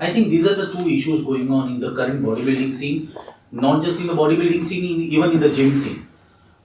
I think these are the two issues going on in the current bodybuilding scene, not just in the bodybuilding scene, even in the gym scene.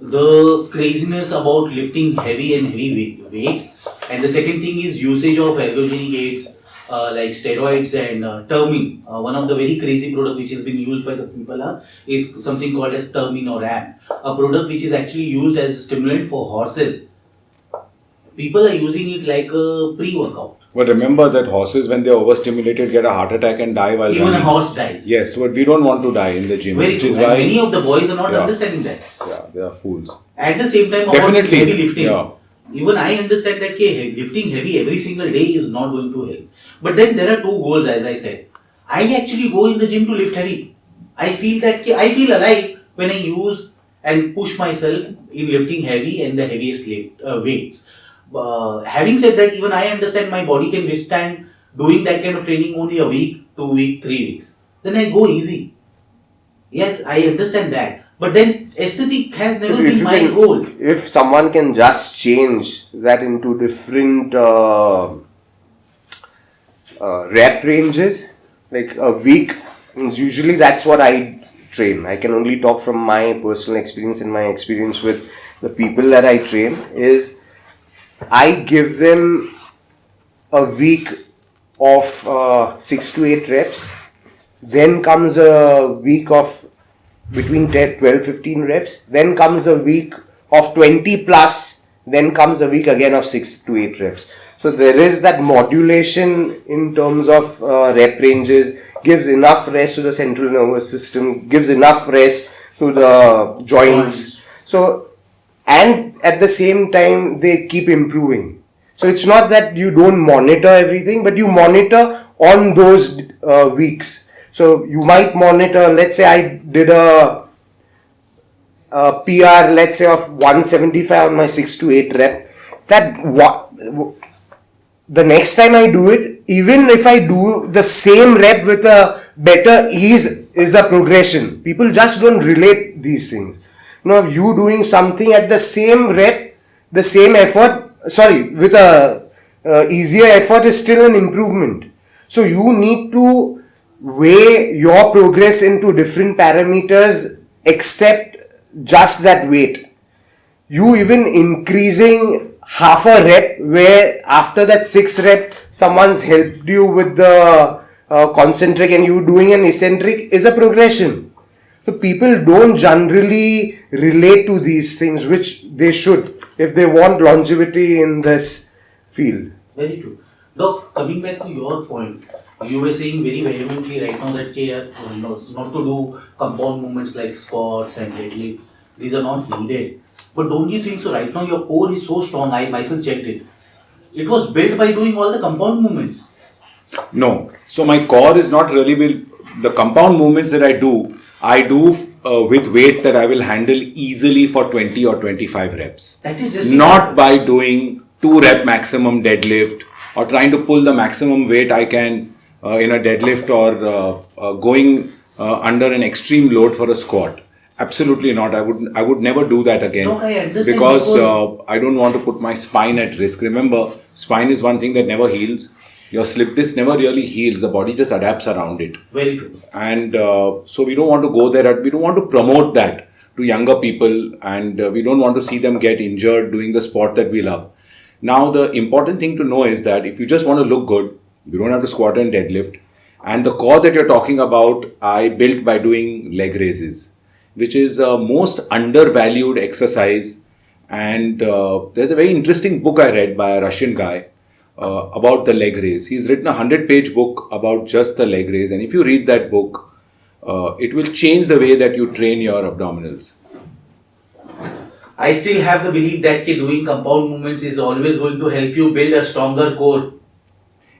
The craziness about lifting heavy and heavy weight, and the second thing is usage of ergogenic aids like steroids and termine. One of the very crazy product which has been used by the people is something called as termine or RAM, a product which is actually used as a stimulant for horses. People are using it like a pre-workout. But remember that horses, when they're overstimulated, get a heart attack and die while Even running. a horse dies. Yes, but we don't want to die in the gym. Very which true. is And why many of the boys are not understanding that. Yeah, they are fools. At the same time, about Definitely. this heavy lifting, Yeah. even I understand that lifting heavy every single day is not going to help. But then there are two goals, as I said. I actually go in the gym to lift heavy. I feel that I feel alive when I use and push myself in lifting heavy and the heaviest weights. Having said that, even I understand my body can withstand doing that kind of training only a week, 2 weeks, 3 weeks. Then I go easy. Yes, I understand that. But then aesthetic has never been my goal. If someone can just change that into different rep ranges, like a week, usually that's what I train. I can only talk from my personal experience and my experience with the people that I train is I give them a week of 6 to 8 reps. Then comes a week of between 10, 12, 15 reps. Then comes a week of 20 plus. Then comes a week again of 6 to 8 reps. So there is that modulation in terms of rep ranges, gives enough rest to the central nervous system, gives enough rest to the joints. So, and at the same time, they keep improving. So it's not that you don't monitor everything, but you monitor on those weeks. So you might monitor, let's say I did a PR, let's say of 175 on my 6 to 8 rep. The next time I do it, even if I do the same rep with a better ease, is a progression. People just don't relate these things. Now you doing something at the same rep, the same effort, with a easier effort is still an improvement. So you need to weigh your progress into different parameters except just that weight. You even increasing half a rep where after that 6 rep someone's helped you with the concentric and you doing an eccentric is a progression. So people don't generally relate to these things, which they should if they want longevity in this field. Very true. Doc, coming back to your point, you were saying very vehemently right now that not to do compound movements like squats and deadlift. These are not needed. But don't you think so? Right now your core is so strong. I myself checked it. It was built by doing all the compound movements. No. So my core is not really built. The compound movements that I do with weight that I will handle easily for 20 or 25 reps. That is just not by doing 2 rep maximum deadlift or trying to pull the maximum weight I can in a deadlift or going under an extreme load for a squat. Absolutely not. I would never do that again. No, I understand because I don't want to put my spine at risk. Remember, spine is one thing that never heals. Your slip disc never really heals. The body just adapts around it. Very true. And so we don't want to go there. We don't want to promote that to younger people, and we don't want to see them get injured doing the sport that we love. Now, the important thing to know is that if you just want to look good, you don't have to squat and deadlift. And the core that you're talking about, I built by doing leg raises, which is a most undervalued exercise. And there's a very interesting book I read by a Russian guy about the leg raise. He's written a 100-page book about just the leg raise. And if you read that book, it will change the way that you train your abdominals. I still have the belief that doing compound movements is always going to help you build a stronger core.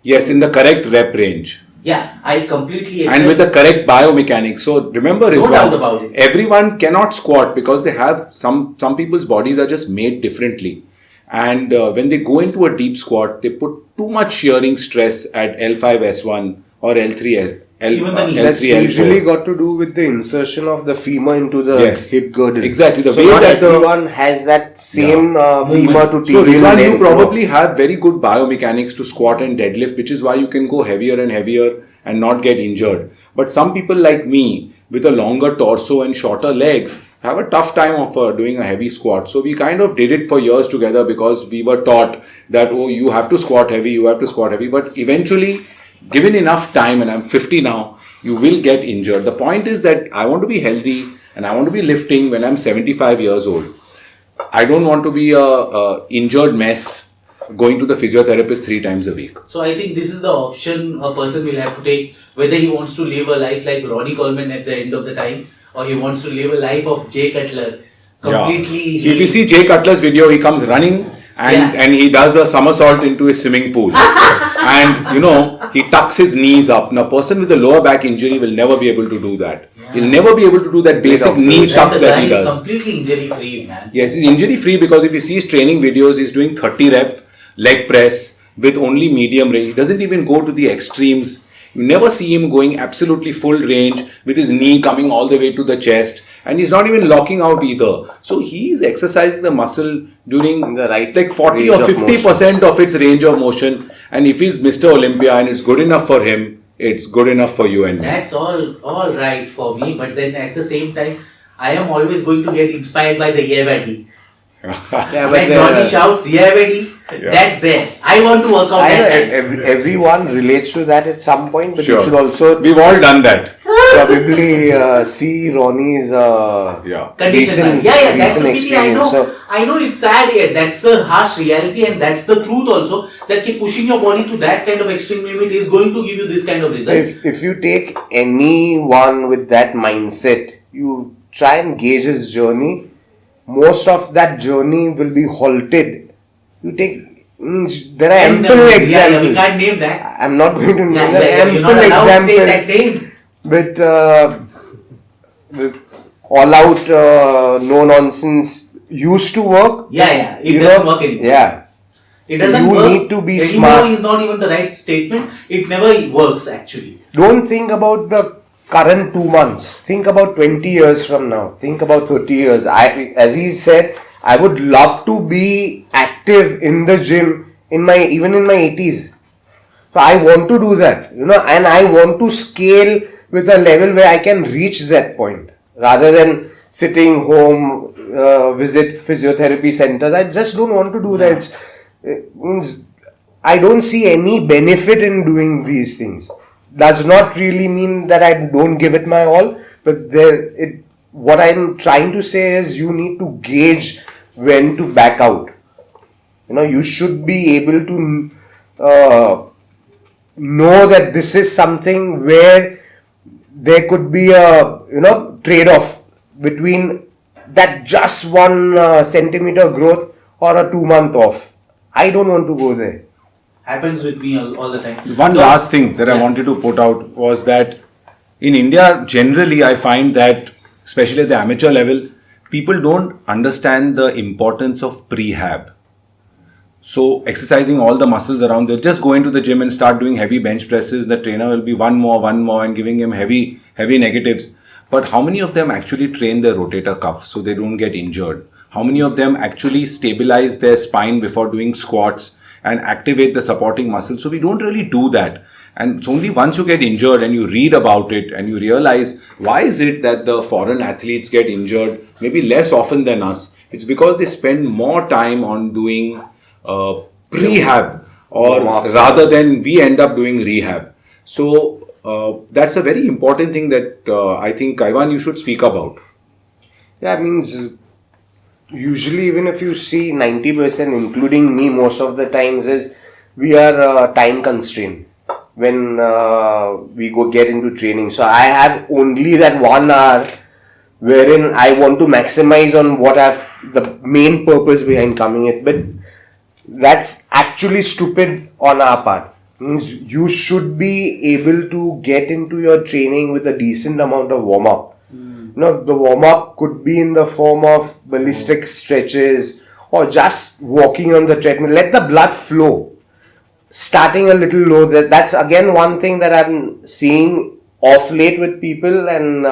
Yes, in the correct rep range. Yeah, I completely accept. And with the correct biomechanics. So remember, no doubt about it. Everyone cannot squat because they have some people's bodies are just made differently. And when they go into a deep squat, they put too much shearing stress at L5S1 or L3S. That's usually got to do with the insertion of the femur into the hip girdle. Exactly. The so way not that everyone has that same femur to tibial length. So you length. probably have very good biomechanics to squat and deadlift, which is why you can go heavier and heavier and not get injured. But some people like me with a longer torso and shorter legs have a tough time of doing a heavy squat. So we kind of did it for years together because we were taught that, oh, you have to squat heavy, you have to squat heavy. But eventually, given enough time, and I'm 50 now, you will get injured. The point is that I want to be healthy and I want to be lifting when I'm 75 years old. I don't want to be a injured mess going to the physiotherapist 3 times a week. So I think this is the option a person will have to take, whether he wants to live a life like Ronnie Coleman at the end of the time, or he wants to live a life of Jay Cutler. Completely. So if you see Jay Cutler's video, he comes running and he does a somersault into his swimming pool. And he tucks his knees up. Now, a person with a lower back injury will never be able to do that. He'll never be able to do that basic knee tuck that he does. Completely injury free, man. Yes, he's injury free because if you see his training videos, he's doing 30 rep leg press with only medium range. He doesn't even go to the extremes. You never see him going absolutely full range with his knee coming all the way to the chest, and he's not even locking out either. So he's exercising the muscle during the right like 40 or 50% of its range of motion. And if he's Mr. Olympia and it's good enough for him, it's good enough for you and me. That's all right for me, but then at the same time, I am always going to get inspired by the yeah buddy. When Ronnie shouts yeah buddy, that's there. I want to work out that time. Everyone relates to that at some point, but Sure. you should also We've all done that. probably see Ronnie's Condition. That's recent the pity. I know. experience. So, I know it's sad yet. That's the harsh reality, and that's the truth also. That pushing your body to that kind of extreme limit is going to give you this kind of result. if you take anyone with that mindset, you try and gauge his journey, most of that journey will be halted. You take, there are ample examples. we can't name that. I'm not going to name Yeah, the you're not ample allowed to take that examples. name. With all out no nonsense used to work. It doesn't work anymore. Yeah. It doesn't You work. need to be anymore smart. is not even the right statement. It never works actually. Don't think about the current 2 months. Think about 20 years from now. Think about 30 years. As he said, I would love to be active in the gym even in my 80s. So I want to do that, and I want to scale with a level where I can reach that point rather than sitting home, visit physiotherapy centers. I just don't want to do that. It means I don't see any benefit in doing these things. Does not really mean that I don't give it my all, but what I'm trying to say is you need to gauge when to back out. You should be able to know that this is something where there could be a trade-off between that just 1 centimeter growth or a 2 month off. I don't want to go there. Happens with me all the time. One last thing that I wanted to put out was that in India, generally, I find that, especially at the amateur level, people don't understand the importance of prehab. So, exercising all the muscles around, they'll just go into the gym and start doing heavy bench presses. The trainer will be one more, and giving him heavy negatives. But how many of them actually train their rotator cuff so they don't get injured? How many of them actually stabilize their spine before doing squats and activate the supporting muscles? So we don't really do that. And it's only once you get injured and you read about it and you realize why is it that the foreign athletes get injured maybe less often than us. It's because they spend more time on doing prehab or rather than we end up doing rehab. So that's a very important thing that I think, Ivan, you should speak about. Yeah, it means usually even if you see 90%, including me most of the times, is we are time constrained when we get into training. So I have only that 1 hour wherein I want to maximize on what the main purpose behind coming in. But that's actually stupid on our part. Means you should be able to get into your training with a decent amount of warm-up. The warm-up could be in the form of ballistic stretches or just walking on the treadmill. Let the blood flow. Starting a little low. That's again one thing that I'm seeing off late with people, and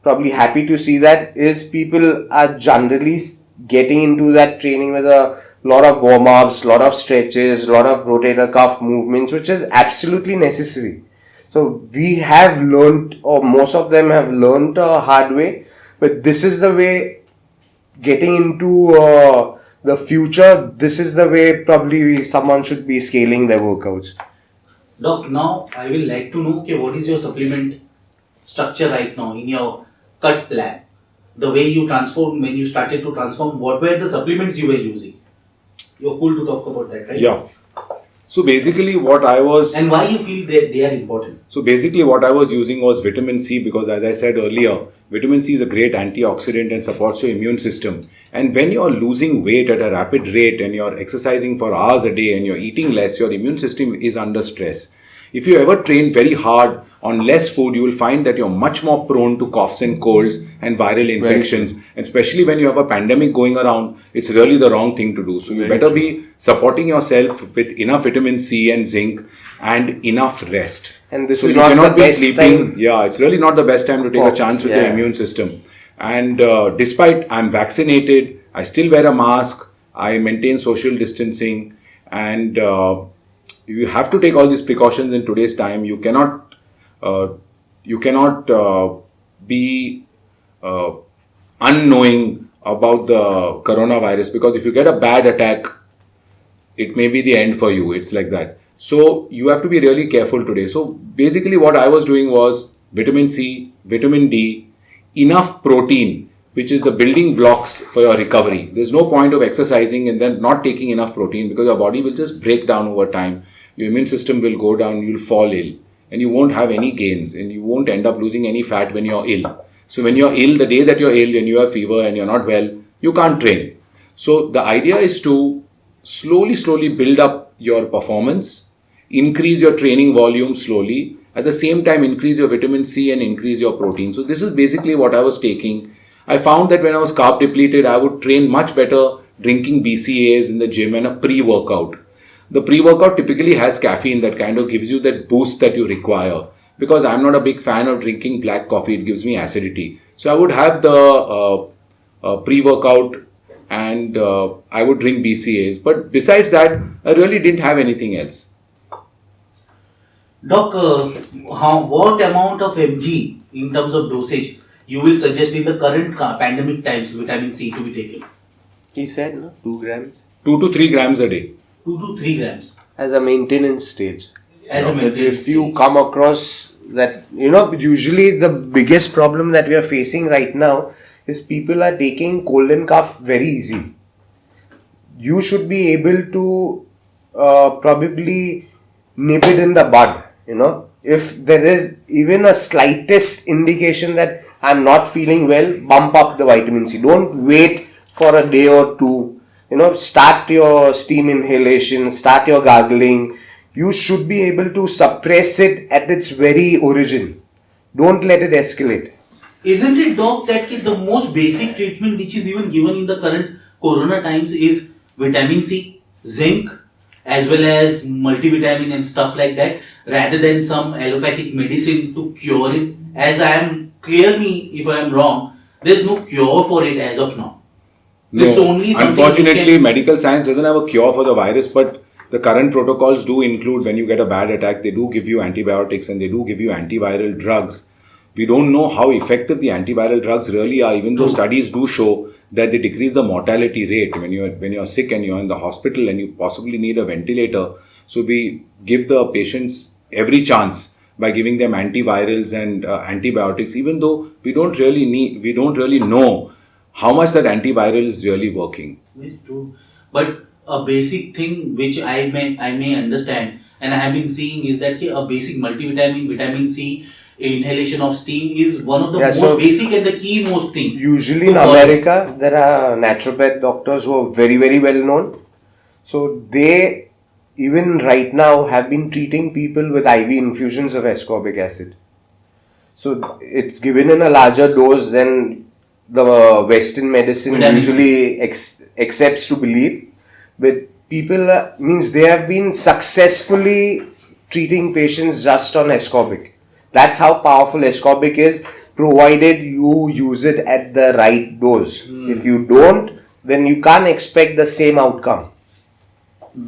probably happy to see that is people are generally getting into that training with a lot of warm-ups, lot of stretches, lot of rotator cuff movements, which is absolutely necessary. So we have learnt, or most of them have learnt a hard way, but this is the way getting into the future. This is the way probably someone should be scaling their workouts. Doc, now I will like to know, okay, what is your supplement structure right now in your cut plan? The way you transform, when you started to transform, what were the supplements you were using? You're cool to talk about that, right? Yeah. So basically, what I was And why you feel that they are important? So basically what I was using was vitamin C, because as I said earlier, vitamin C is a great antioxidant and supports your immune system. And when you're losing weight at a rapid rate and you're exercising for hours a day and you're eating less, your immune system is under stress. If you ever train very hard on less food, you will find that you're much more prone to coughs and colds and viral infections. And especially when you have a pandemic going around, it's really the wrong thing to do. So you better be supporting yourself with enough vitamin C and zinc and enough rest. And this So is you not cannot the be best sleeping. time. Yeah, it's really not the best time to take a For- chance with yeah. your immune system. And despite I'm vaccinated, I still wear a mask. I maintain social distancing, and you have to take all these precautions in today's time. You cannot be unknowing about the coronavirus, because if you get a bad attack, it may be the end for you. It's like that. So you have to be really careful today. So basically what I was doing was vitamin C, vitamin D, enough protein, which is the building blocks for your recovery. There's no point of exercising and then not taking enough protein, because your body will just break down over time. Your immune system will go down, you'll fall ill, and you won't have any gains, and you won't end up losing any fat when you're ill. So when you're ill, the day that you're ill and you have fever and you're not well, you can't train. So the idea is to slowly build up your performance, increase your training volume slowly, at the same time increase your vitamin C and increase your protein. So this is basically what I was taking. I found that when I was carb depleted, I would train much better drinking BCAAs in the gym and a pre-workout. The pre-workout typically has caffeine that kind of gives you that boost that you require. Because I'm not a big fan of drinking black coffee, it gives me acidity. So I would have the pre-workout and I would drink BCAAs. But besides that, I really didn't have anything else. Doc, what amount of mg in terms of dosage you will suggest in the current pandemic times vitamin C to be taken? He said, no, 2 grams 2 to 3 grams a day. 2 to 3 grams as a maintenance stage. as a maintenance. If you come across that, usually the biggest problem that we are facing right now is people are taking cold and cough very easy. You should be able to probably nip it in the bud, If there is even a slightest indication that I'm not feeling well, bump up the vitamin C. Don't wait for a day or two. Start your steam inhalation, start your gargling. You should be able to suppress it at its very origin. Don't let it escalate. Isn't it, Doc, that the most basic treatment which is even given in the current corona times is vitamin C, zinc, as well as multivitamin and stuff like that, rather than some allopathic medicine to cure it? As I am, clear me if I am wrong, there is no cure for it as of now. No, It's only something unfortunately, which can- medical science doesn't have a cure for the virus, but the current protocols do include, when you get a bad attack, they do give you antibiotics and they do give you antiviral drugs. We don't know how effective the antiviral drugs really are, even though studies do show that they decrease the mortality rate when you're sick and you're in the hospital and you possibly need a ventilator. So we give the patients every chance by giving them antivirals and antibiotics, even though we don't really know how much that antiviral is really working. Very true. But a basic thing which I may understand and I have been seeing is that a basic multivitamin, vitamin C, inhalation of steam is one of the most basic and the key most thing. Usually in America, there are naturopath doctors who are very, very well known. So they, even right now, have been treating people with IV infusions of ascorbic acid. So it's given in a larger dose than the Western medicine Vitamin C. usually accepts to believe. But people, means they have been successfully treating patients just on ascorbic. That's how powerful ascorbic is, provided you use it at the right dose. If you don't, then you can't expect the same outcome.